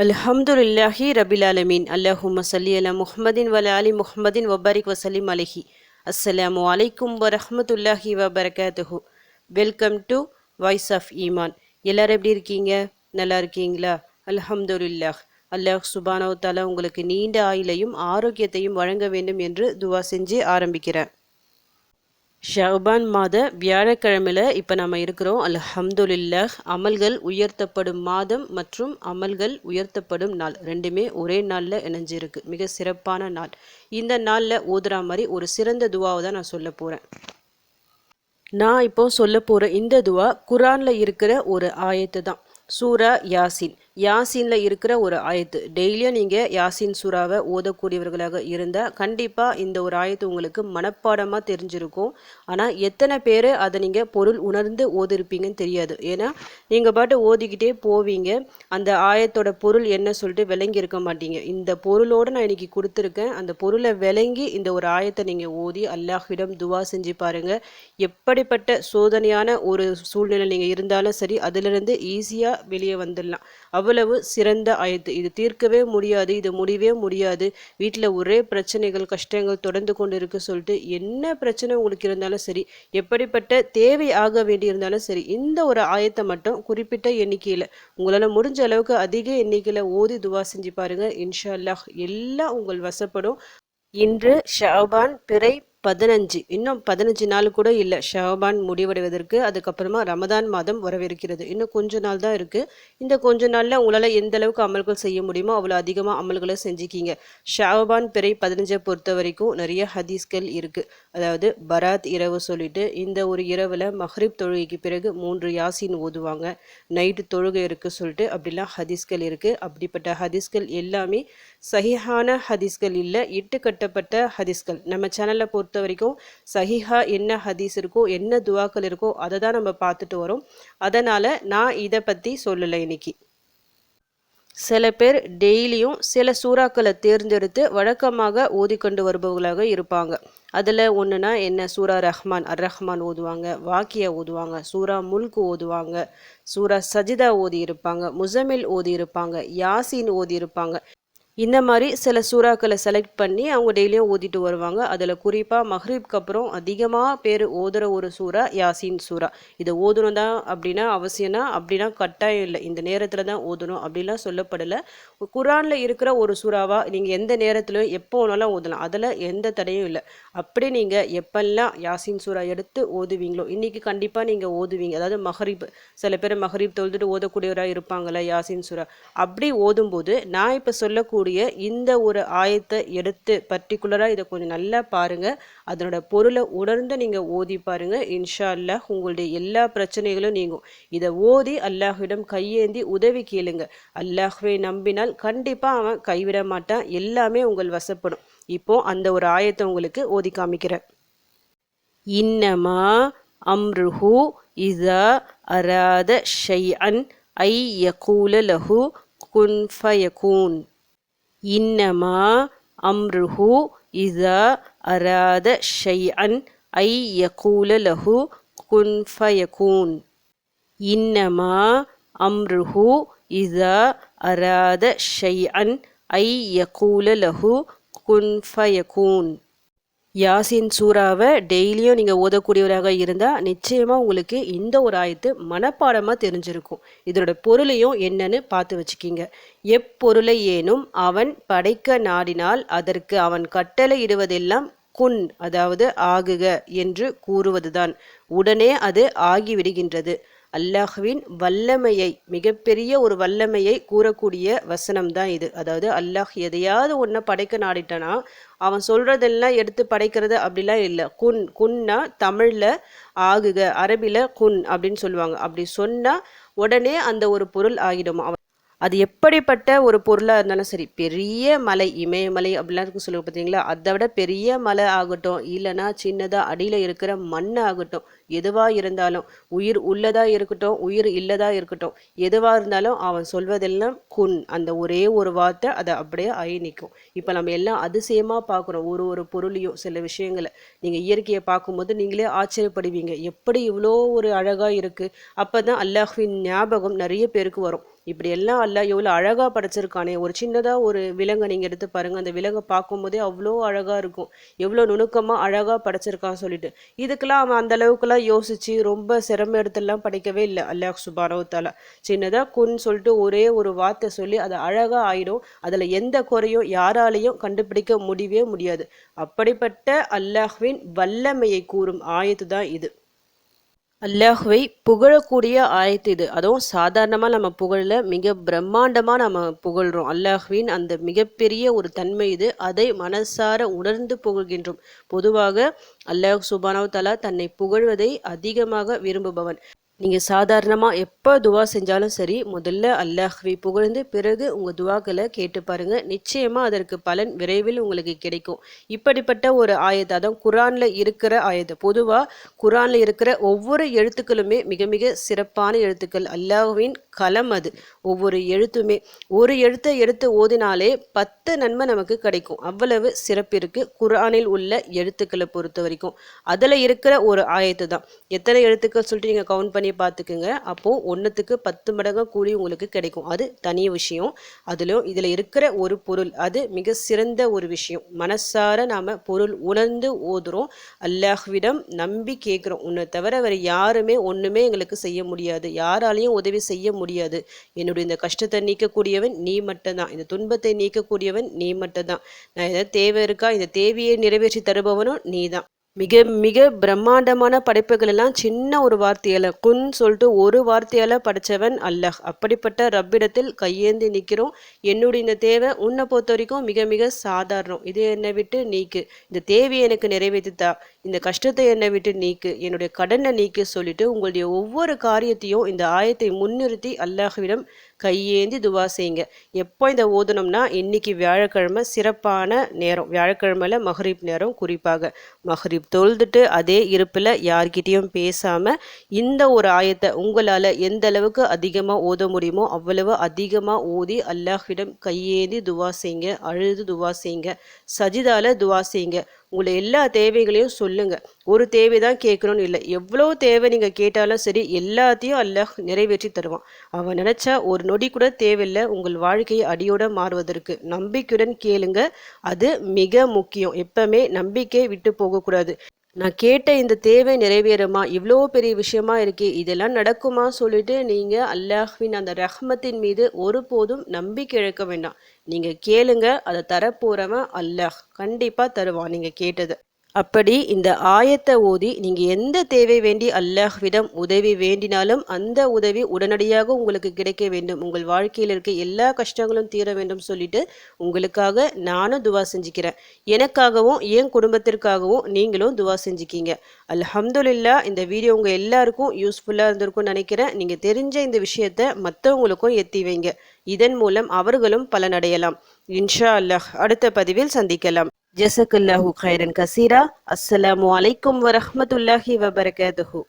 அல்ஹம்துலில்லாஹி ரபில் ஆலமீன். அல்லஹும்ம ஸல்லி அலா முஹம்மதின் வ அலா ஆலி முஹம்மதின் வபாரிக் வசல்லிம் அலைஹி. அஸ்ஸலாமு அலைக்கும் வரஹ்மத்துல்லாஹி வபரகாத்துஹு. வெல்கம் டு வாய்ஸ் ஆஃப் ஈமான். எல்லாரும் எப்படி இருக்கீங்க? நல்லா இருக்கீங்களா? அல்ஹம்துலில்லாஹ். அல்லாஹ் சுப்ஹானஹு வ தஆலா உங்களுக்கு நீண்ட ஆயுளையும் ஆரோக்கியத்தையும் வழங்க வேண்டும் என்று துவா செஞ்சு ஆரம்பிக்கிறேன். ஷஅபான் மாத வியாழக்கிழமையில இப்போ நம்ம இருக்கிறோம். அல்ஹம்துலில்லாஹ். அமல்கள் உயர்த்தப்படும் மாதம் மற்றும் அமல்கள் உயர்த்தப்படும் நாள் ரெண்டுமே ஒரே நாளில் இணைஞ்சிருக்கு. மிக சிறப்பான நாள். இந்த நாளில் ஓதுற மாதிரி ஒரு சிறந்த துவாவை தான் நான் சொல்ல போகிறேன். நான் இப்போ சொல்ல போகிற இந்த துவா குரானில் இருக்கிற ஒரு ஆயத்து தான். சூரா யாசின். யாசினில் இருக்கிற ஒரு ஆயத்து. டெய்லியும் நீங்கள் யாசின் சூறாவை ஓதக்கூடியவர்களாக இருந்தால் கண்டிப்பாக இந்த ஒரு ஆயத்து உங்களுக்கு மனப்பாடமாக தெரிஞ்சிருக்கும். ஆனால் எத்தனை பேர் அதை நீங்கள் பொருள் உணர்ந்து ஓதிருப்பீங்கன்னு தெரியாது. ஏன்னா நீங்கள் பாட்டு ஓதிக்கிட்டே போவீங்க, அந்த ஆயத்தோட பொருள் என்ன சொல்லிட்டு விளங்கி இருக்க மாட்டீங்க. இந்த பொருளோடு நான் இன்னைக்கு கொடுத்துருக்கேன். அந்த பொருளை விளங்கி இந்த ஒரு ஆயத்தை நீங்கள் ஓதி அல்லாஹ்விடம் துவா செஞ்சு பாருங்கள். எப்படிப்பட்ட சோதனையான ஒரு சூழ்நிலை நீங்கள் இருந்தாலும் சரி, அதிலிருந்து ஈஸியாக வெளியே வந்துடலாம். அவ்வளவு சிறந்த ஆயத்து. இது தீர்க்கவே முடியாது, இது முடியவே முடியாது, வீட்டில் ஒரே பிரச்சனைகள் கஷ்டங்கள் தொடர்ந்து கொண்டு இருக்கு சொல்லிட்டு என்ன பிரச்சனை உங்களுக்கு இருந்தாலும் சரி, எப்படிப்பட்ட தேவை ஆக வேண்டி இருந்தாலும் சரி, இந்த ஒரு ஆயத்தை மட்டும் குறிப்பிட்ட எண்ணிக்கையில் உங்களால் முடிஞ்ச அளவுக்கு அதிக எண்ணிக்கையில் ஓதி துவா செஞ்சு பாருங்க. இன்ஷா அல்லாஹ் எல்லாம் உங்கள் வசப்படும். இன்று ஷஅபான் பிறை 15. இன்னும் 15 நாள் கூட இல்லை ஷஅபான் முடிவடைவதற்கு. அதுக்கப்புறமா ரமதான் மாதம் வரவிருக்கிறது. இன்னும் கொஞ்ச நாள் தான் இருக்குது. இந்த கொஞ்ச நாளில் உங்களால் எந்த அளவுக்கு அமல்கள் செய்ய முடியுமோ அவ்வளோ அதிகமாக அமல்களை செஞ்சுக்கிங்க. ஷஅபான் பிறை 15 பொறுத்த வரைக்கும் நிறைய ஹதீஸ்கள் இருக்குது. அதாவது பராத் இரவு சொல்லிட்டு இந்த ஒரு இரவில் மஹ்ரிப் தொழுகைக்கு பிறகு 3 யாசின் ஓதுவாங்க. நைட்டு தொழுகை இருக்குது சொல்லிட்டு அப்படிலாம் ஹதீஸ்கள் இருக்குது. அப்படிப்பட்ட ஹதீஸ்கள் எல்லாமே சஹிஹான ஹதீஸ்கள் இல்லை, இட்டுக்கட்டப்பட்ட ஹதீஸ்கள். நம்ம சேனலில் பொறுத்த வரைக்கும் சஹிஹா என்ன ஹதீஸ் இருக்கோ, என்ன துவாக்கள் இருக்கோ அதை தான் நம்ம பார்த்துட்டு வரோம். அதனால் நான் இதை பற்றி சொல்லலை இன்னைக்கு. சில பேர் டெய்லியும் சில சூறாக்களை தேர்ந்தெடுத்து வழக்கமாக ஓதிக்கொண்டு வருபவர்களாக இருப்பாங்க. அதில் ஒன்றுனா என்ன, சூரா ரஹ்மான் ரஹ்மான் ஓதுவாங்க, வாக்கியா ஓதுவாங்க, சூரா முல்க் ஓதுவாங்க, சூரா சஜிதா ஓதி இருப்பாங்க, முசமில் ஓதி இருப்பாங்க, யாசின் ஓதி இருப்பாங்க. இந்த மாதிரி சில சூறாக்களை செலக்ட் பண்ணி அவங்க டெய்லியும் ஓதிட்டு வருவாங்க. அதில் குறிப்பாக மஹ்ரிப்க்கு அப்புறம் அதிகமாக பேர் ஓதுற ஒரு சூறா யாசின் சூறா. இதை ஓதணும் தான் அப்படின்னா அவசியம்னா அப்படின்னா கட்டாயம் இல்லை, இந்த நேரத்தில் தான் ஓதணும் அப்படிலாம் சொல்லப்படலை. குரானில் இருக்கிற ஒரு சூறாவா நீங்கள் எந்த நேரத்துலையும் எப்போ வேணாலும் ஓதலாம், அதில் எந்த தடையும் இல்லை. அப்படி நீங்கள் எப்பெல்லாம் யாசின் சூறா எடுத்து ஓதுவீங்களோ இன்றைக்கி கண்டிப்பாக நீங்கள் ஓதுவீங்க. அதாவது மஹ்ரிப், சில பேர் மஹ்ரிப் தொழுதுட்டு ஓதக்கூடியவராக இருப்பாங்களே யாசின் சூறா. அப்படி ஓதும்போது நான் இப்போ சொல்லக்கூடிய இந்த ஒரு ஆயத்தை எடுத்து பர்டிகுலராக இதை கொஞ்சம் நல்லா பாருங்கள். அதனோட பொருளை உணர்ந்து நீங்கள் ஓதி பாருங்கள். இன்ஷா அல்லாஹ் உங்களுடைய எல்லா பிரச்சனைகளும் நீங்கும். இதை ஓதி அல்லாஹ்விடம் கையேந்தி உதவி கேளுங்க. அல்லாஹ்வை நம்பினால் கண்டிப்பாக அவன் கைவிட மாட்டான், எல்லாமே உங்கள் வசப்படும். இப்போ அந்த ஒரு ஆயத்தை உங்களுக்கு ஓதி காமிக்கிறேன். இன்னமா அம்ருஹு இதா அராத ஷைஅன் ஐ யகூல லஹு குன் ஃபயகூன். இன்னமா அம்ருஹு இதா அராத ஷைஅன் ஐ யகூல லஹு குன் ஃபயகூன். இன்னமா அம்ருஹு இதா அராத ஷைஅன் ஐ யகூல லஹு குன் ஃபயகூன். யாசின் சூறாவை டெய்லியும் நீங்கள் ஓதக்கூடியவராக இருந்தால் நிச்சயமாக உங்களுக்கு இந்த ஒரு ஆயத்து மனப்பாடமாக தெரிஞ்சிருக்கும். இதோட பொருளையும் என்னன்னு பார்த்து வச்சுக்கிங்க. எப்பொருளை ஏனும் அவன் படைக்க நாடினால் அதற்கு அவன் கட்டளை இடுவதெல்லாம் குன், அதாவது ஆகுக என்று கூறுவதுதான். உடனே அது ஆகிவிடுகின்றது. அல்லாஹ்வின் வல்லமையை, மிகப்பெரிய ஒரு வல்லமையை கூறக்கூடிய வசனம் தான் இது. அதாவது அல்லாஹ் எதையாவது ஒன்றை படைக்க நாடிட்டானா அவன் சொல்றதெல்லாம் எடுத்து படைக்கிறது அப்படிலாம் இல்லை. குன்னா தமிழில் ஆகுக, அரபியில் குன் அப்படின்னு சொல்லுவாங்க. அப்படி சொன்னால் உடனே அந்த ஒரு பொருள் ஆகிடும். அது எப்படிப்பட்ட ஒரு பொருளாக இருந்தாலும் சரி, பெரிய மலை, இமயமலை அப்படிலாம் இருக்கு சொல்லுவோம் பார்த்தீங்களா, அதை விட பெரிய மலை ஆகட்டும், இல்லைனா சின்னதாக அடியில் இருக்கிற மண் ஆகட்டும், எதுவாக இருந்தாலும், உயிர் உள்ளதாக இருக்கட்டும் உயிர் இல்லதாக இருக்கட்டும், எதுவாக இருந்தாலும் அவன் சொல்வதெல்லாம் குன், அந்த ஒரே ஒரு வார்த்தை அதை அப்படியே ஆகி நிற்கும். இப்போ நம்ம எல்லாம் அதிசயமாக பார்க்குறோம் ஒரு பொருளையும். சில விஷயங்களை நீங்கள் இயற்கையை பார்க்கும்போது நீங்களே ஆச்சரியப்படுவீங்க, எப்படி இவ்வளோ ஒரு அழகாக இருக்குது. அப்போ தான் அல்லாஹ்வின் ஞாபகம் நிறைய பேருக்கு வரும். இப்படி எல்லாம் அல்லாஹ் எவ்வளோ அழகாக படைச்சிருக்கானே. ஒரு சின்னதாக ஒரு விலங்கை நீங்கள் எடுத்து பாருங்கள், அந்த விலங்கை பார்க்கும்போதே அவ்வளோ அழகாக இருக்கும். எவ்வளோ நுணுக்கமாக அழகாக படைச்சிருக்கான்னு சொல்லிட்டு. இதுக்கெல்லாம் அவன் அந்த அளவுக்குலாம் யோசித்து ரொம்ப சிரமம் எடுத்துலாம் படைக்கவே இல்லை அல்லாஹ் சுப்ஹானஹு வ தஆலா. சின்னதாக குன் சொல்லிட்டு ஒரே ஒரு வார்த்தை சொல்லி அது அழகாக ஆயிடும். அதில் எந்த குறையும் யாராலையும் கண்டுபிடிக்க முடியவே முடியாது. அப்படிப்பட்ட அல்லாஹ்வின் வல்லமையை கூறும் ஆயத்து தான் இது. அல்லாஹ்வை புகழக்கூடிய ஆயத்து இது. அதுவும் சாதாரணமாக நம்ம புகழல, மிக பிரம்மாண்டமாக நம்ம புகழ்கிறோம். அல்லாஹ்வின் அந்த மிகப்பெரிய ஒரு தன்மை இது. அதை மனசார உணர்ந்து புகழ்கின்றோம். பொதுவாக அல்லாஹ் சுப்ஹானஹு வ தஆலா தன்னை புகழ்வதை அதிகமாக விரும்புபவன். நீங்கள் சாதாரணமாக எப்போ துவா செஞ்சாலும் சரி, முதல்ல அல்லாஹ்வை புகழ்ந்து பிறகு உங்கள் துவாக்களை கேட்டு பாருங்கள். நிச்சயமாக அதற்கு பலன் விரைவில் உங்களுக்கு கிடைக்கும். இப்படிப்பட்ட ஒரு ஆயத்து, அதான் குரானில் இருக்கிற ஆயத்து. பொதுவாக குரானில் இருக்கிற ஒவ்வொரு எழுத்துக்களுமே மிக மிக சிறப்பான எழுத்துக்கள். அல்லாஹ்வின் கலம் அது. ஒவ்வொரு எழுத்துமே ஒரு எழுத்தை எடுத்து ஓதினாலே 10 நன்மை நமக்கு கிடைக்கும். அவ்வளவு சிறப்பு இருக்குது குரானில் உள்ள எழுத்துக்களை பொறுத்த வரைக்கும். அதில் இருக்கிற ஒரு ஆயத்து தான். எத்தனை எழுத்துக்கள் சொல்லிட்டு நீங்கள் கவுண்ட் பண்ணி பார்த்துக்குங்க. அப்போது 1க்கு 10 மடங்கு கூலி உங்களுக்கு கிடைக்கும். அது தனி விஷயம். அதிலும் இதில் இருக்கிற ஒரு பொருள், அது மிக சிறந்த ஒரு விஷயம். மனசார நாம் பொருள் உணர்ந்து ஓதுறோம். அல்லாஹ்விடம் நம்பி கேட்குறோம். உன்னை தவிர வேறு யாருமே ஒன்றுமே எங்களுக்கு செய்ய முடியாது, யாராலையும் உதவி செய்ய முடியாது. என்னுடைய இந்த கஷ்டத்தை நீக்கக்கூடியவன் நீ மட்டும்தான், இந்த துன்பத்தை நீக்கக்கூடியவன் நீ மட்டும்தான். நான் ஏதாவது தேவை இருக்கா, இந்த தேவையை நிறைவேற்றி தருபவனும் நீ தான். மிக மிக பிரம்மாண்டமான படைப்புகள் எல்லாம் சின்ன ஒரு வார்த்தையால், குன் சொல்லிட்டு ஒரு வார்த்தையால் படைச்சவன் அல்லாஹ். அப்படிப்பட்ட ரப்பிடத்தில் கையேந்தி நிற்கிறோம். என்னுடைய இந்த தேவை உன்னை பொறுத்த வரைக்கும் மிக மிக சாதாரணம். இது என்னை விட்டு நீக்கு, இந்த தேவையை எனக்கு நிறைவேற்றித்தா, இந்த கஷ்டத்தை என்னை விட்டு நீக்கு, என்னுடைய கடனை நீக்கு சொல்லிட்டு உங்களுடைய ஒவ்வொரு காரியத்தையும் இந்த ஆயத்தை முன்னிறுத்தி அல்லாஹ்விடம் கையேந்தி துவா செய்யுங்க. எப்போ இந்த ஓதணும்னா, இன்னைக்கு வியாழக்கிழமை சிறப்பான நேரம். வியாழக்கிழமையில மஹ்ரிப் நேரம். குறிப்பாக மஹ்ரிப் தொழுதுட்டு அதே இருப்பில் யார்கிட்டையும் பேசாமல் இந்த ஒரு ஆயத்தை உங்களால் எந்த அளவுக்கு அதிகமாக ஓத முடியுமோ அவ்வளவு அதிகமாக ஓதி அல்லாஹ்விடம் கையேந்தி துவா செய்யுங்க. அழுது துவா செய்யுங்க. சஜிதால துவா செய்யுங்க. உங்களை எல்லா தேவைகளையும் சொல்லுங்க. ஒரு தேவை தான் கேட்கணும்னு இல்லை, எவ்வளோ தேவை நீங்கள் கேட்டாலும் சரி, எல்லாத்தையும் அல்லாஹ் நிறைவேற்றி தருவான். அவன் நினைச்சா ஒரு நொடி கூட தேவையில்லை உங்கள் வாழ்க்கையை அடியோட மாறுவதற்கு. நம்பிக்கையுடன் கேளுங்க. அது மிக முக்கியம். எப்பவுமே நம்பிக்கை விட்டு போகக்கூடாது. நான் கேட்ட இந்த தேவை நிறைவேறுமா, இவ்வளோ பெரிய விஷயமா இருக்கே, இதெல்லாம் நடக்குமா சொல்லிட்டு நீங்கள் அல்லாஹ்வின் அந்த ரஹ்மத்தின் மீது ஒருபோதும் நம்பிக்கை இழக்க வேண்டாம். நீங்கள் கேளுங்க, அதை தரப்போறவன் அல்லாஹ் கண்டிப்பாக தருவான் நீங்கள் கேட்டது. அப்படி இந்த ஆயத்தை ஓதி நீங்கள் எந்த தேவை வேண்டி அல்லாஹ்விடம் உதவி வேண்டினாலும் அந்த உதவி உடனடியாக உங்களுக்கு கிடைக்க வேண்டும். உங்கள் வாழ்க்கையில் இருக்க எல்லா கஷ்டங்களும் தீர வேண்டும் சொல்லிட்டு உங்களுக்காக நானும் துவா செஞ்சுக்கிறேன். எனக்காகவும் என் குடும்பத்திற்காகவும் நீங்களும் துவா செஞ்சுக்கிங்க. அல்ஹம்துலில்லாஹ். இந்த வீடியோ உங்கள் எல்லாருக்கும் யூஸ்ஃபுல்லாக இருந்திருக்கும்னு நினைக்கிறேன். நீங்கள் தெரிஞ்ச இந்த விஷயத்தை மற்றவங்களுக்கும் எத்தி வைங்க. இதன் மூலம் அவர்களும் பலனடையலாம். இன்ஷா அல்லாஹ். அடுத்த பதிவில் சந்திக்கலாம். ஜஸக்கல்லாஹு கைரன் கசீரா. அஸ்ஸலாமு அலைக்கும் வரஹ்மத்துல்லாஹி வபரகாத்துஹு.